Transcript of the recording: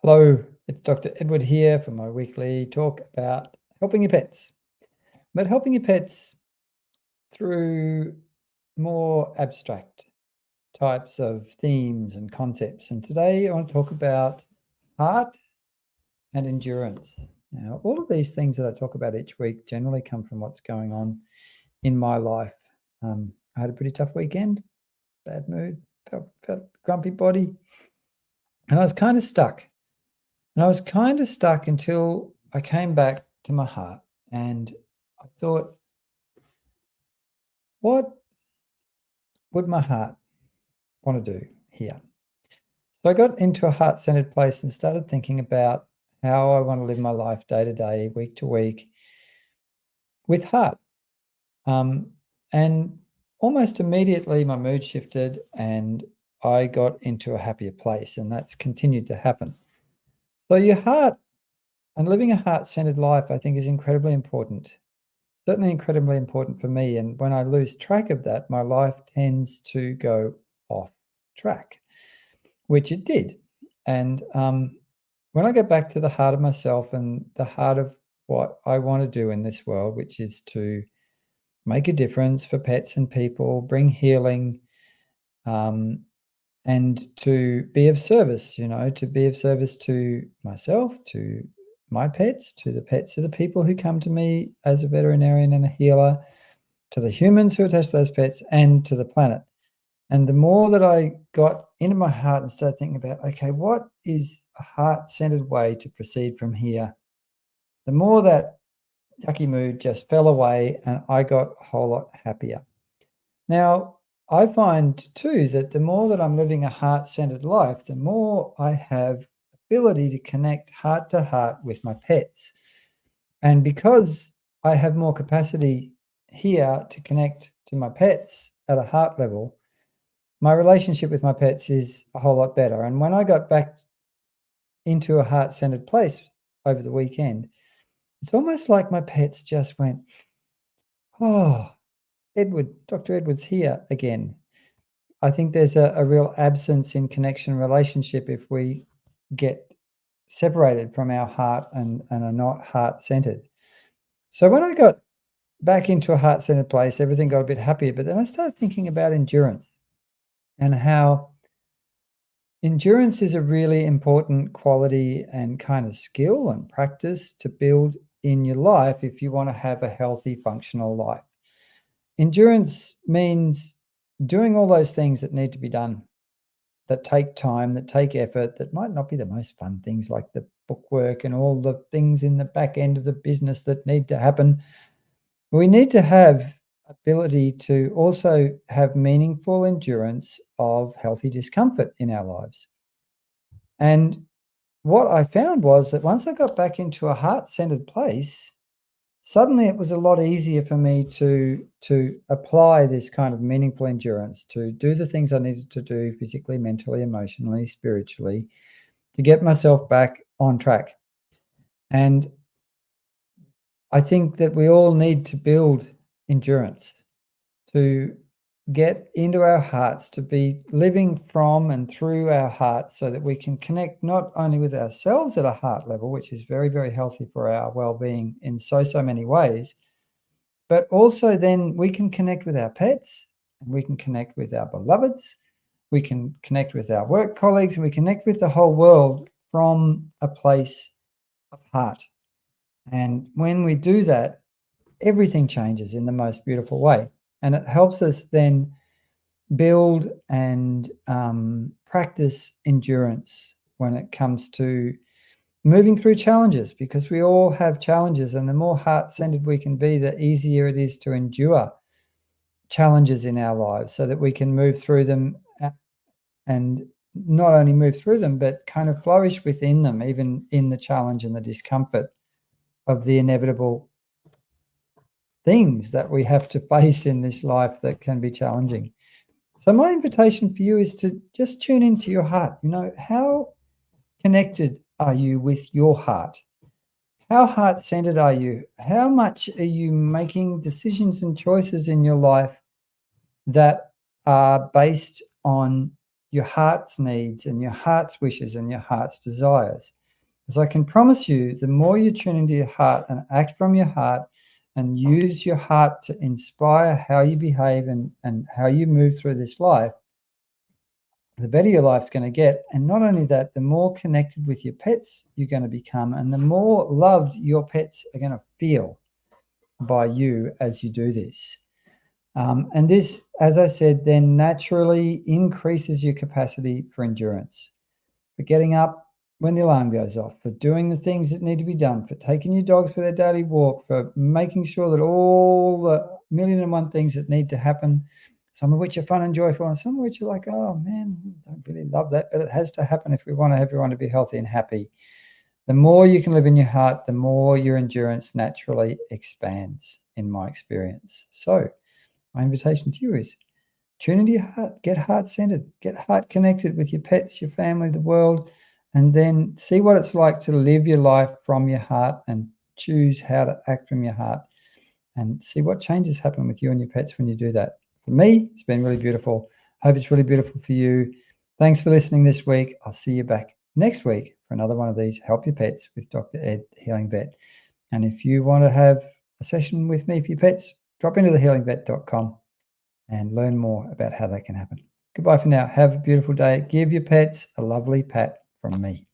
Hello, it's Dr. Edward here for my weekly talk about helping your pets, but helping your pets through more abstract types of themes and concepts. And today I want to talk about heart and endurance. Now, all of these things that I talk about each week generally come from what's going on in my life. I had a pretty tough weekend, bad mood, felt grumpy body, and I was kind of stuck. And I was kind of stuck until I came back to my heart and I thought, what would my heart want to do here? So I got into a heart-centered place and started thinking about how I want to live my life day to day, week to week with heart. And almost immediately my mood shifted and I got into a happier place, and that's continued to happen. So your heart and living a heart-centered life, I think, is incredibly important. Certainly incredibly important for me. And when I lose track of that, my life tends to go off track, which it did. And when I get back to the heart of myself and the heart of what I want to do in this world, which is to make a difference for pets and people, bring healing, and to be of service, to be of service to myself, to my pets, to the pets of the people who come to me as a veterinarian and a healer, to the humans who attach those pets, and to the planet. And the more that I got into my heart and started thinking about, okay, what is a heart-centered way to proceed from here? The more that yucky mood just fell away and I got a whole lot happier. Now, I find too that the more that I'm living a heart-centered life, the more I have ability to connect heart to heart with my pets. And because I have more capacity here to connect to my pets at a heart level, my relationship with my pets is a whole lot better. And when I got back into a heart-centered place over the weekend, it's almost like my pets just went, oh, Dr. Edward's here again. I think there's a real absence in connection relationship if we get separated from our heart and are not heart-centered. So when I got back into a heart-centered place, everything got a bit happier. But then I started thinking about endurance and how endurance is a really important quality and kind of skill and practice to build in your life if you want to have a healthy, functional life. Endurance means doing all those things that need to be done, that take time, that take effort, that might not be the most fun things like the bookwork and all the things in the back end of the business that need to happen. We need to have ability to also have meaningful endurance of healthy discomfort in our lives. And what I found was that once I got back into a heart-centered place, suddenly it was a lot easier for me to apply this kind of meaningful endurance, to do the things I needed to do physically, mentally, emotionally, spiritually, to get myself back on track. And I think that we all need to build endurance, to get into our hearts, to be living from and through our hearts so that we can connect not only with ourselves at a heart level, which is very, very healthy for our well-being in so many ways, but also then we can connect with our pets, and we can connect with our beloveds, we can connect with our work colleagues, and we connect with the whole world from a place of heart. And when we do that, everything changes in the most beautiful way. And it helps us then build and practice endurance when it comes to moving through challenges, because we all have challenges, and the more heart-centered we can be, the easier it is to endure challenges in our lives so that we can move through them and not only move through them, but kind of flourish within them, even in the challenge and the discomfort of the inevitable things that we have to face in this life that can be challenging. So my invitation for you is to just tune into your heart. How connected are you with your heart? How heart-centered are you? How much are you making decisions and choices in your life that are based on your heart's needs and your heart's wishes and your heart's desires. As I can promise you, the more you tune into your heart and act from your heart and use your heart to inspire how you behave and how you move through this life, the better your life's going to get. And not only that, the more connected with your pets you're going to become, and the more loved your pets are going to feel by you as you do this. And this, as I said, then naturally increases your capacity for endurance, for getting up when the alarm goes off, for doing the things that need to be done, for taking your dogs for their daily walk, for making sure that all the million and one things that need to happen, some of which are fun and joyful, and some of which are like, oh man, I don't really love that, but it has to happen if we want everyone to be healthy and happy. The more you can live in your heart, the more your endurance naturally expands, in my experience. So my invitation to you is tune into your heart, get heart-centered, get heart-connected with your pets, your family, the world, and then see what it's like to live your life from your heart and choose how to act from your heart and see what changes happen with you and your pets when you do that. For me, it's been really beautiful. Hope it's really beautiful for you. Thanks for listening this week. I'll see you back next week for another one of these Help Your Pets with Dr. Ed, the Healing Vet. And if you want to have a session with me for your pets, drop into thehealingvet.com and learn more about how that can happen. Goodbye for now. Have a beautiful day. Give your pets a lovely pat from me.